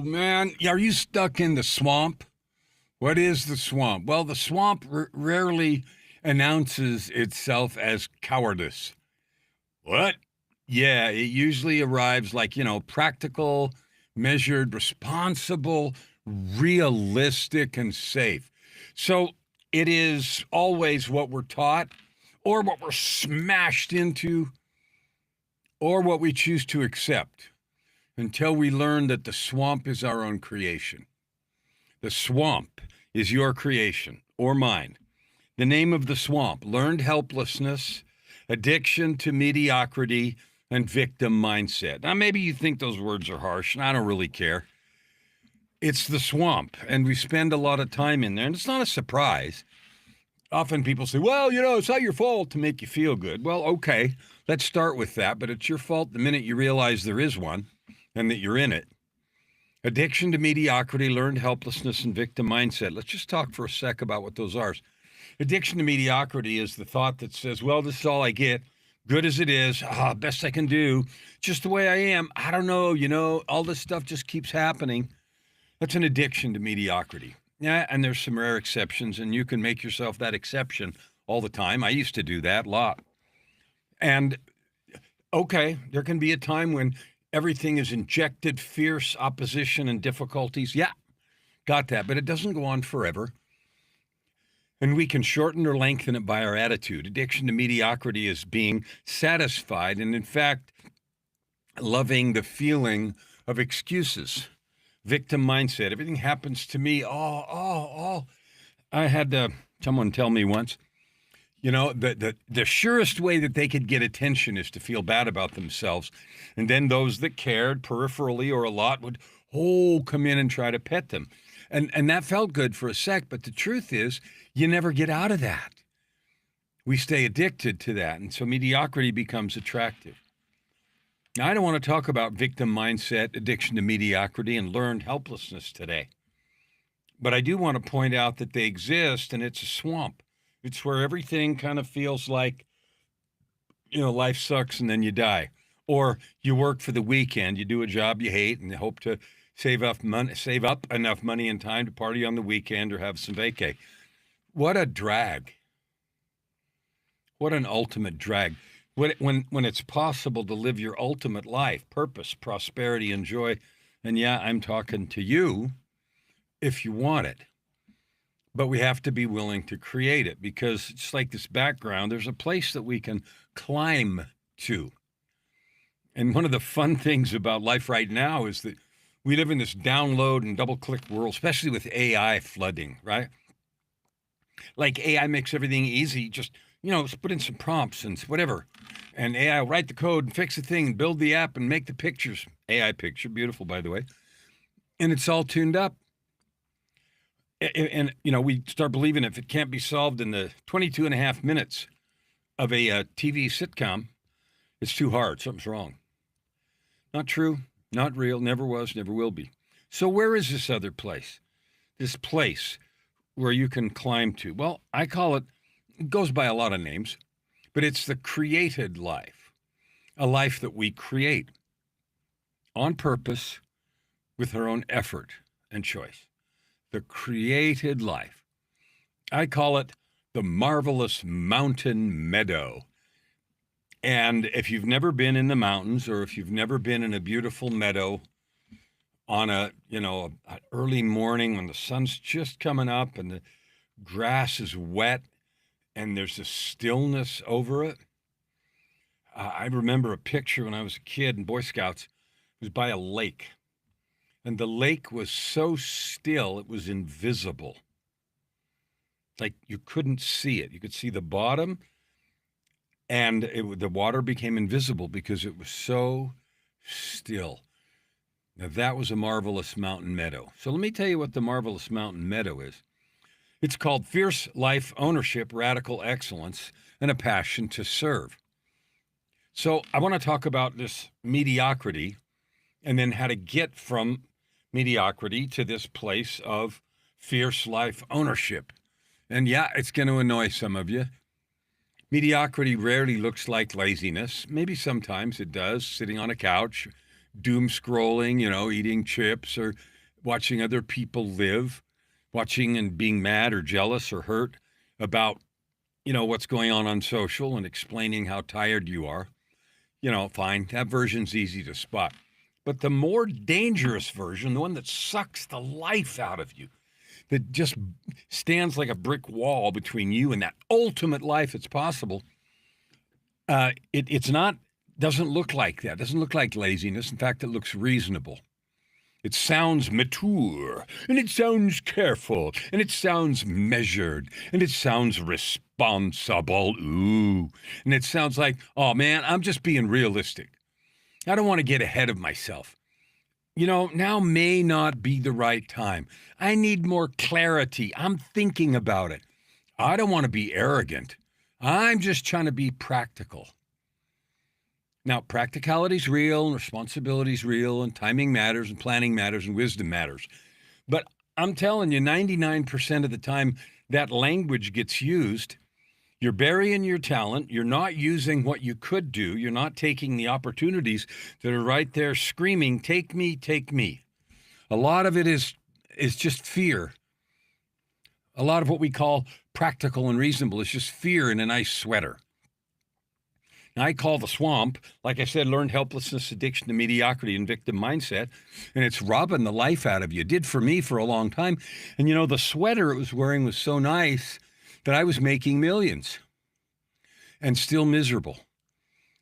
man, are you stuck in the swamp? What is the swamp? Well, the swamp rarely announces itself as cowardice. What? Yeah, it usually arrives like, practical, measured, responsible, realistic, and safe. So it is always what we're taught, or what we're smashed into, or what we choose to accept until we learn that the swamp is our own creation. The swamp is your creation or mine. The name of the swamp: learned helplessness, addiction to mediocrity, and victim mindset. Now, maybe you think those words are harsh, and I don't really care. It's the swamp, and we spend a lot of time in there, and it's not a surprise. Often people say, well, it's not your fault, to make you feel good. Well, okay, let's start with that, but it's your fault the minute you realize there is one and that you're in it. Addiction to mediocrity, learned helplessness, and victim mindset. Let's just talk for a sec about what those are. Addiction to mediocrity is the thought that says, well, this is all I get, good as it is, best I can do, just the way I am. I don't know, all this stuff just keeps happening. That's an addiction to mediocrity. Yeah, and there's some rare exceptions, and you can make yourself that exception all the time. I used to do that a lot. And, okay, there can be a time when everything is injected fierce opposition and difficulties. Yeah, got that. But it doesn't go on forever. And we can shorten or lengthen it by our attitude. Addiction to mediocrity is being satisfied and, in fact, loving the feeling of excuses. Victim mindset. Everything happens to me. I had someone tell me once, the surest way that they could get attention is to feel bad about themselves. And then those that cared peripherally or a lot would, come in and try to pet them. And that felt good for a sec, but the truth is you never get out of that. We stay addicted to that. And so mediocrity becomes attractive. Now, I don't want to talk about victim mindset, addiction to mediocrity, and learned helplessness today. But I do want to point out that they exist, and it's a swamp. It's where everything kind of feels like, life sucks and then you die. Or you work for the weekend, you do a job you hate, and you hope to save up enough money and time to party on the weekend or have some vacay. What a drag. What an ultimate drag. When it's possible to live your ultimate life, purpose, prosperity, and joy, and yeah, I'm talking to you if you want it. But we have to be willing to create it, because it's like this background. There's a place that we can climb to. And one of the fun things about life right now is that we live in this download and double-click world, especially with AI flooding, right? Like AI makes everything easy. Just, put in some prompts and whatever. And AI will write the code and fix the thing and build the app and make the pictures. AI picture, beautiful, by the way. And it's all tuned up. And we start believing if it can't be solved in the 22 and a half minutes of a TV sitcom, it's too hard. Something's wrong. Not true, not real, never was, never will be. So where is this other place? This place where you can climb to? Well, I call it goes by a lot of names, but it's the created life, a life that we create on purpose with our own effort and choice. The created life. I call it the marvelous mountain meadow. And if you've never been in the mountains, or if you've never been in a beautiful meadow on an early morning when the sun's just coming up and the grass is wet and there's a stillness over it. I remember a picture when I was a kid in Boy Scouts. It was by a lake. And the lake was so still, it was invisible. Like you couldn't see it. You could see the bottom, and the water became invisible because it was so still. Now, that was a marvelous mountain meadow. So let me tell you what the marvelous mountain meadow is. It's called fierce life ownership, radical excellence, and a passion to serve. So I want to talk about this mediocrity and then how to get from mediocrity to this place of fierce life ownership. And yeah, it's going to annoy some of you. Mediocrity rarely looks like laziness. Maybe sometimes it does, sitting on a couch, doom scrolling, eating chips, or watching other people live, watching and being mad or jealous or hurt about, what's going on social and explaining how tired you are. Fine, that version's easy to spot. But the more dangerous version, the one that sucks the life out of you, that just stands like a brick wall between you and that ultimate life that's possible, doesn't look like that. It doesn't look like laziness. In fact, it looks reasonable. It sounds mature, and it sounds careful, and it sounds measured, and it sounds responsible. Ooh. And it sounds like, oh man, I'm just being realistic. I don't want to get ahead of myself. Now may not be the right time. I need more clarity. I'm thinking about it. I don't want to be arrogant. I'm just trying to be practical. Now, practicality's real, and responsibility's real, and timing matters, and planning matters, and wisdom matters. But I'm telling you, 99% of the time that language gets used, you're burying your talent. You're not using what you could do. You're not taking the opportunities that are right there screaming, take me, take me. A lot of it is just fear. A lot of what we call practical and reasonable is just fear in a nice sweater. Now, I call the swamp, like I said, learned helplessness, addiction to mediocrity, and victim mindset, and it's robbing the life out of you. It did for me for a long time. And the sweater it was wearing was so nice that I was making millions and still miserable.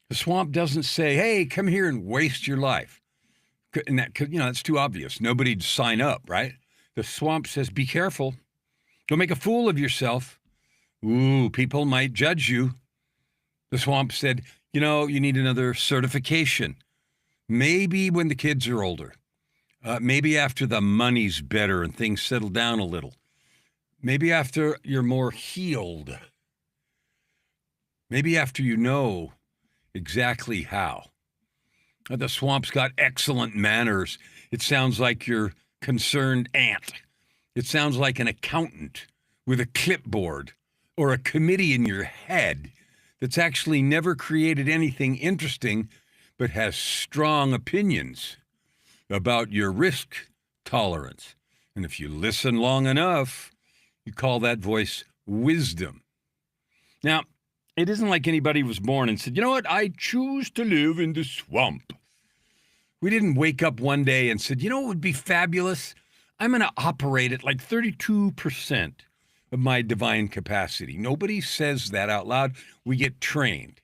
The swamp doesn't say, hey, come here and waste your life. And that's too obvious. Nobody'd sign up, right? The swamp says, be careful. Don't make a fool of yourself. Ooh, people might judge you. The swamp said, you need another certification. Maybe when the kids are older. Maybe after the money's better and things settle down a little. Maybe after you're more healed. Maybe after you know exactly how. The swamp's got excellent manners. It sounds like your concerned aunt. It sounds like an accountant with a clipboard or a committee in your head that's actually never created anything interesting but has strong opinions about your risk tolerance. And if you listen long enough, you call that voice wisdom. Now, it isn't like anybody was born and said, you know what, I choose to live in the swamp. We didn't wake up one day and said, what would be fabulous? I'm going to operate at like 32% of my divine capacity. Nobody says that out loud. We get trained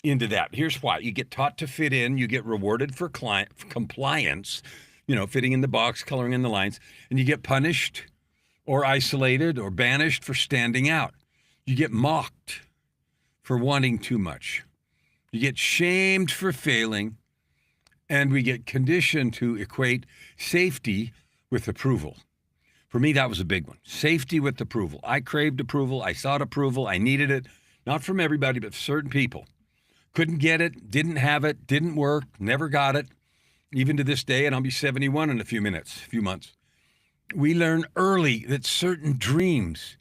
into that. Here's why. You get taught to fit in. You get rewarded for compliance, fitting in the box, coloring in the lines, and you get punished or isolated or banished for standing out. You get mocked for wanting too much. You get shamed for failing, and we get conditioned to equate safety with approval. For me, that was a big one. Safety with approval. I craved approval. I sought approval. I needed it, not from everybody, but certain people. Couldn't get it, didn't have it, didn't work, never got it, even to this day, and I'll be 71 in a few months. We learn early that certain dreams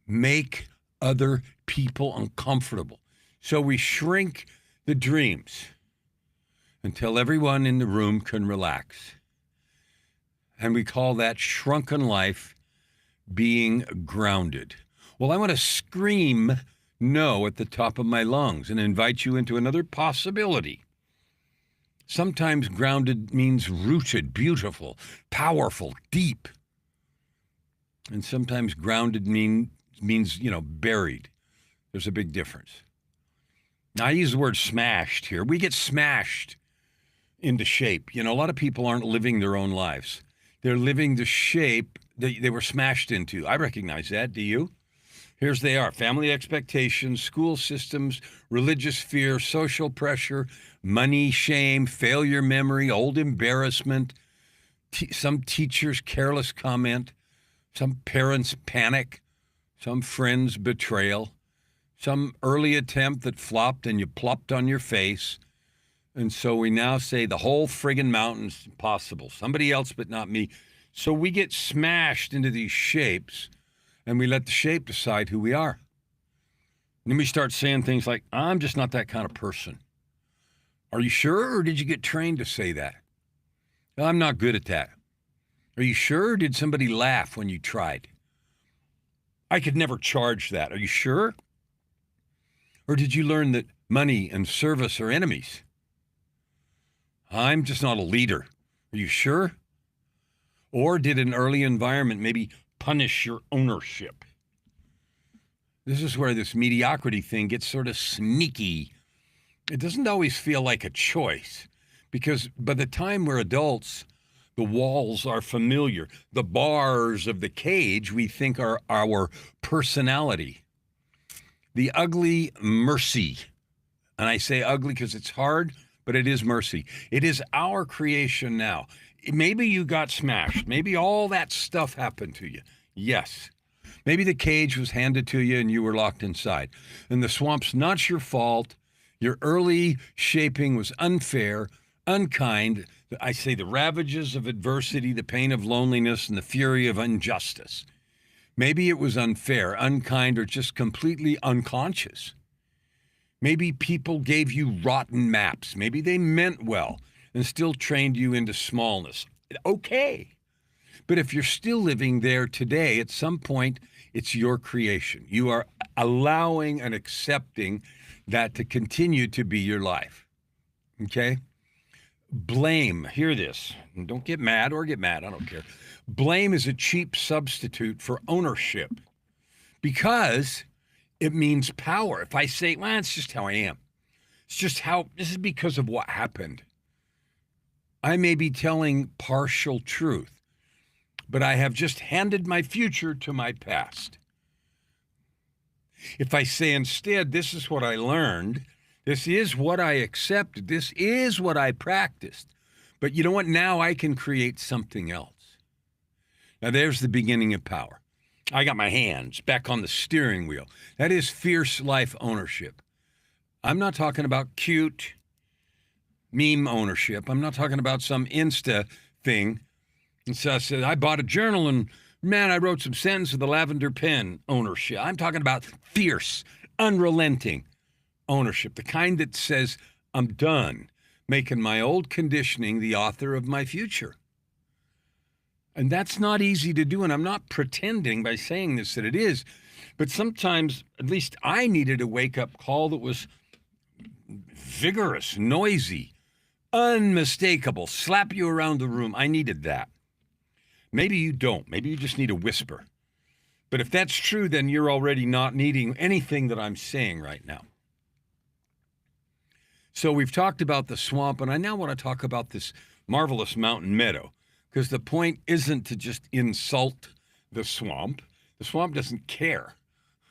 make other people uncomfortable. So we shrink the dreams until everyone in the room can relax. And we call that shrunken life being grounded. Well, I want to scream no at the top of my lungs and invite you into another possibility. Sometimes grounded means rooted, beautiful, powerful, deep. And sometimes grounded means buried. There's a big difference. Now, I use the word smashed here. We get smashed into shape. A lot of people aren't living their own lives. They're living the shape that they were smashed into. I recognize that. Do you? Here's they are. Family expectations, school systems, religious fear, social pressure, money, shame, failure memory, old embarrassment, some teacher's careless comment, some parents' panic, some friend's betrayal, some early attempt that flopped and you plopped on your face. And so we now say the whole friggin' mountain's impossible. Somebody else but not me. So we get smashed into these shapes and we let the shape decide who we are. And then we start saying things like, I'm just not that kind of person. Are you sure, or did you get trained to say that? I'm not good at that. Are you sure? Or did somebody laugh when you tried? I could never charge that. Are you sure? Or did you learn that money and service are enemies? I'm just not a leader. Are you sure? Or did an early environment maybe punish your ownership? This is where this mediocrity thing gets sort of sneaky. It doesn't always feel like a choice, because by the time we're adults, the walls are familiar. The bars of the cage we think are our personality. The ugly mercy. And I say ugly because it's hard, but it is mercy. It is our creation now. Maybe you got smashed. Maybe all that stuff happened to you. Yes. Maybe the cage was handed to you and you were locked inside. And the swamp's not your fault. Your early shaping was unfair, unkind. I say the ravages of adversity, the pain of loneliness, and the fury of injustice. Maybe it was unfair, unkind, or just completely unconscious. Maybe people gave you rotten maps. Maybe they meant well and still trained you into smallness. Okay. But if you're still living there today, at some point, it's your creation. You are allowing and accepting that to continue to be your life. Okay? Blame, hear this. Don't get mad or get mad, I don't care. Blame is a cheap substitute for ownership because it means power. If I say, well, it's just how I am. It's just how, this is because of what happened. I may be telling partial truth, but I have just handed my future to my past. If I say instead, this is what I learned, this is what I accepted, this is what I practiced, but you know what? Now I can create something else. Now there's the beginning of power. I got my hands back on the steering wheel. That is fierce life ownership. I'm not talking about cute meme ownership. I'm not talking about some Insta thing. And so I said, I bought a journal and man, I wrote some sentences with a lavender pen ownership. I'm talking about fierce, unrelenting ownership, the kind that says, I'm done making my old conditioning the author of my future. And that's not easy to do. And I'm not pretending by saying this that it is. But sometimes, at least I needed a wake-up call that was vigorous, noisy, unmistakable, slap you around the room. I needed that. Maybe you don't. Maybe you just need a whisper. But if that's true, then you're already not needing anything that I'm saying right now. So we've talked about the swamp, and I now want to talk about this marvelous mountain meadow, because the point isn't to just insult the swamp. The swamp doesn't care.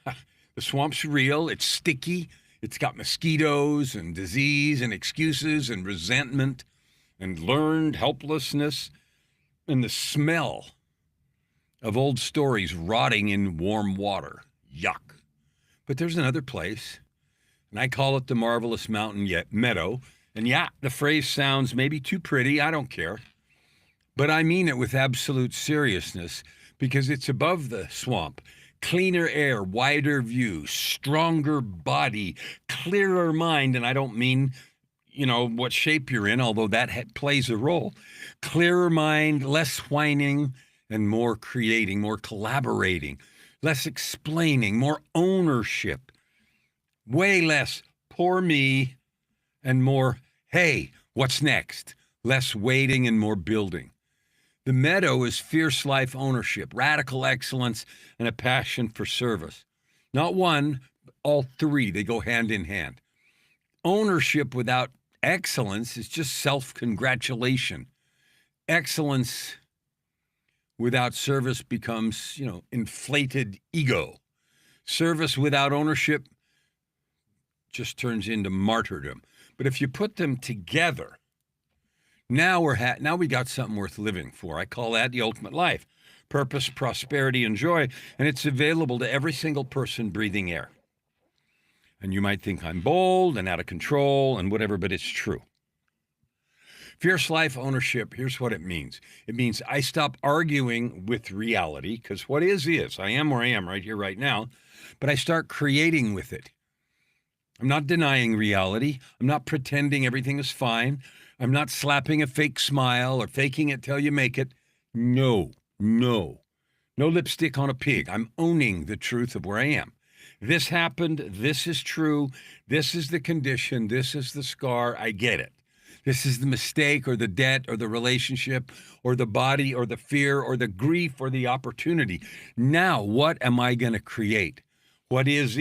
The swamp's real. It's sticky. It's got mosquitoes and disease and excuses and resentment and learned helplessness and the smell of old stories rotting in warm water. Yuck. But there's another place, and I call it the marvelous mountain meadow. And yeah, the phrase sounds maybe too pretty. I don't care. But I mean it with absolute seriousness because it's above the swamp. Cleaner air, wider view, stronger body, clearer mind. And I don't mean, what shape you're in, although that plays a role. Clearer mind, less whining, and more creating, more collaborating, less explaining, more ownership, way less poor me, and more, hey, what's next? Less waiting and more building. The meadow is fierce life ownership, radical excellence, and a passion for service. Not one, all three. They go hand in hand. Ownership without excellence is just self-congratulation. Excellence without service becomes, inflated ego. Service without ownership just turns into martyrdom. But if you put them together, now we got something worth living for. I call that the ultimate life. Purpose, prosperity, and joy. And it's available to every single person breathing air. And you might think I'm bold and out of control and whatever, but it's true. Fierce life ownership, here's what it means. It means I stop arguing with reality, because what is. I am where I am right here, right now, but I start creating with it. I'm not denying reality. I'm not pretending everything is fine. I'm not slapping a fake smile or faking it till you make it. No, no, no lipstick on a pig. I'm owning the truth of where I am. This happened. This is true. This is the condition. This is the scar. I get it. This is the mistake or the debt or the relationship or the body or the fear or the grief or the opportunity. Now, what am I going to create? What is.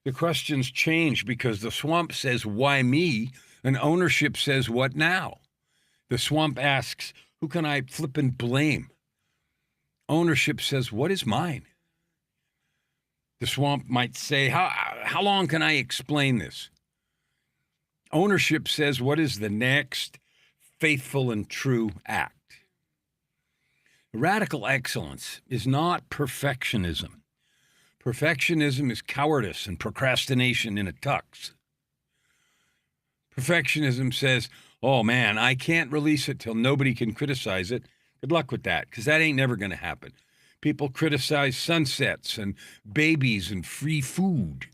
The questions change because the swamp says, why me? And ownership says, what now? The swamp asks, who can I flip and blame? Ownership says, what is mine? The swamp might say, how long can I explain this? Ownership says, what is the next faithful and true act? Radical excellence is not perfectionism. Perfectionism is cowardice and procrastination in a tux. Perfectionism says, oh man, I can't release it till nobody can criticize it. Good luck with that, because that ain't never going to happen. People criticize sunsets and babies and free food.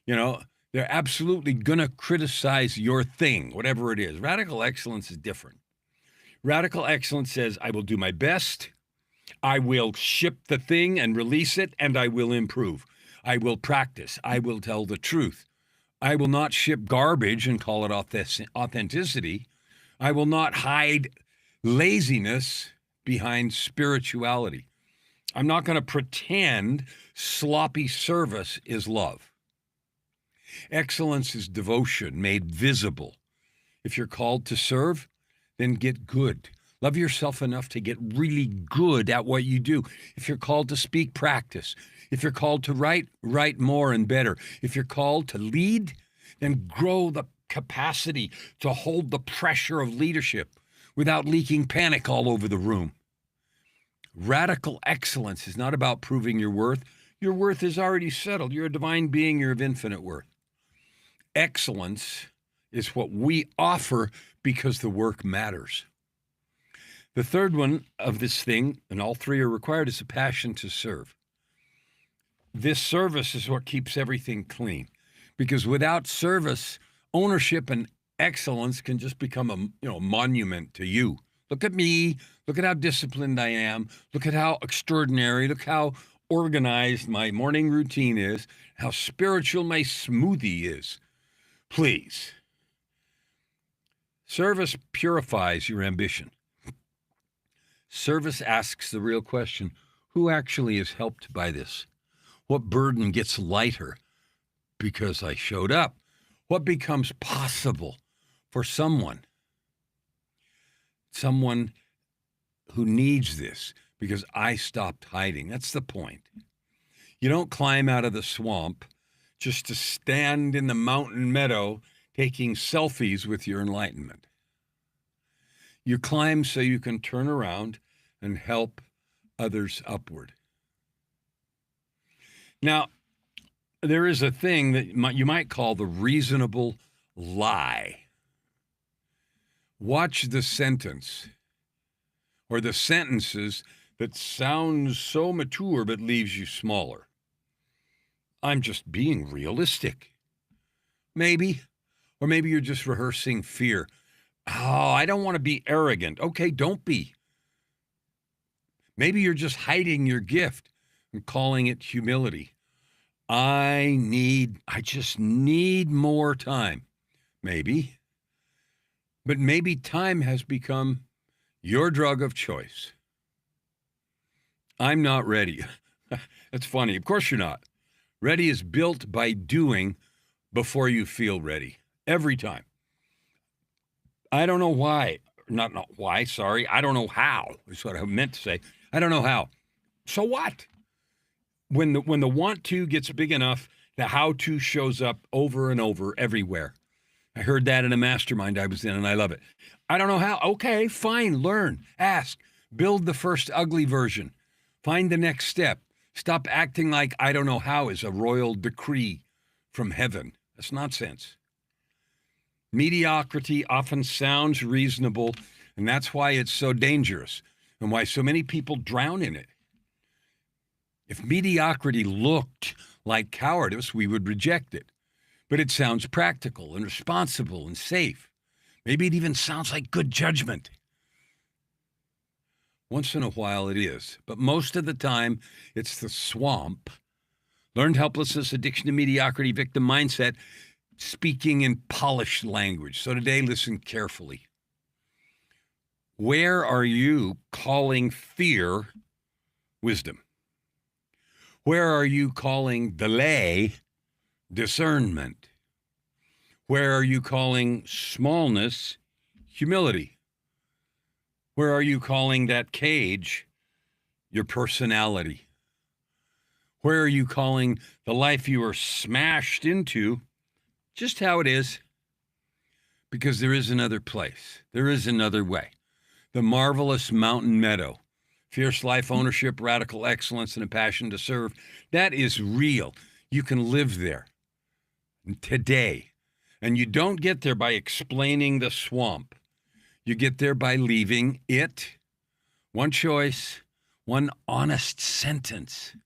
They're absolutely going to criticize your thing, whatever it is. Radical excellence is different. Radical excellence says, I will do my best. I will ship the thing and release it, and I will improve. I will practice. I will tell the truth. I will not ship garbage and call it authenticity. I will not hide laziness behind spirituality. I'm not going to pretend sloppy service is love. Excellence is devotion made visible. If you're called to serve, then get good. Love yourself enough to get really good at what you do. If you're called to speak, practice. If you're called to write more and better. If you're called to lead, then grow the capacity to hold the pressure of leadership without leaking panic all over the room. Radical excellence is not about proving your worth. Your worth is already settled. You're a divine being. You're of infinite worth. Excellence is what we offer because the work matters. The third one of this thing, and all three are required, is a passion to serve. This service is what keeps everything clean, because without service, ownership and excellence can just become a monument to you. Look at me. Look at how disciplined I am. Look at how extraordinary. Look how organized my morning routine is. How spiritual my smoothie is. Please. Service purifies your ambition. Service asks the real question, who actually is helped by this? What burden gets lighter because I showed up? What becomes possible for someone who needs this because I stopped hiding? That's the point. You don't climb out of the swamp just to stand in the mountain meadow taking selfies with your enlightenment. You climb so you can turn around and help others upward. Now, there is a thing that you might call the reasonable lie. Watch the sentence or the sentences that sound so mature but leaves you smaller. I'm just being realistic. Maybe. Or maybe you're just rehearsing fear. Oh, I don't want to be arrogant. Okay, don't be. Maybe you're just hiding your gift and calling it humility. I just need more time. Maybe. But maybe time has become your drug of choice. I'm not ready. That's funny. Of course you're not. Ready is built by doing before you feel ready. Every time. I don't know why. Not why, sorry. I don't know how, is what I meant to say. I don't know how. So what? When the want to gets big enough, the how to shows up over and over everywhere. I heard that in a mastermind I was in, and I love it. I don't know how. Okay, fine. Learn. Ask. Build the first ugly version. Find the next step. Stop acting like I don't know how is a royal decree from heaven. That's nonsense. Mediocrity often sounds reasonable, and that's why it's so dangerous and why so many people drown in it. If mediocrity looked like cowardice, we would reject it. But it sounds practical and responsible and safe. Maybe it even sounds like good judgment. Once in a while it is, but most of the time it's the swamp. Learned helplessness, addiction to mediocrity, victim mindset, speaking in polished language. So today, listen carefully. Where are you calling fear wisdom? Where are you calling delay discernment? Where are you calling smallness humility? Where are you calling that cage your personality? Where are you calling the life you are smashed into just how it is? Because there is another place. There is another way. The marvelous mountain meadow, fierce life ownership, radical excellence, and a passion to serve. That is real. You can live there today. And you don't get there by explaining the swamp. You get there by leaving it. One choice, one honest sentence,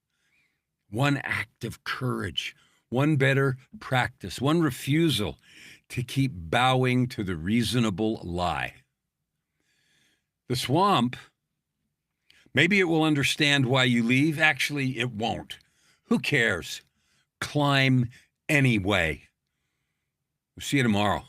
one act of courage, one better practice, one refusal to keep bowing to the reasonable lie. The swamp, maybe it will understand why you leave. Actually, it won't. Who cares? Climb anyway. We'll see you tomorrow.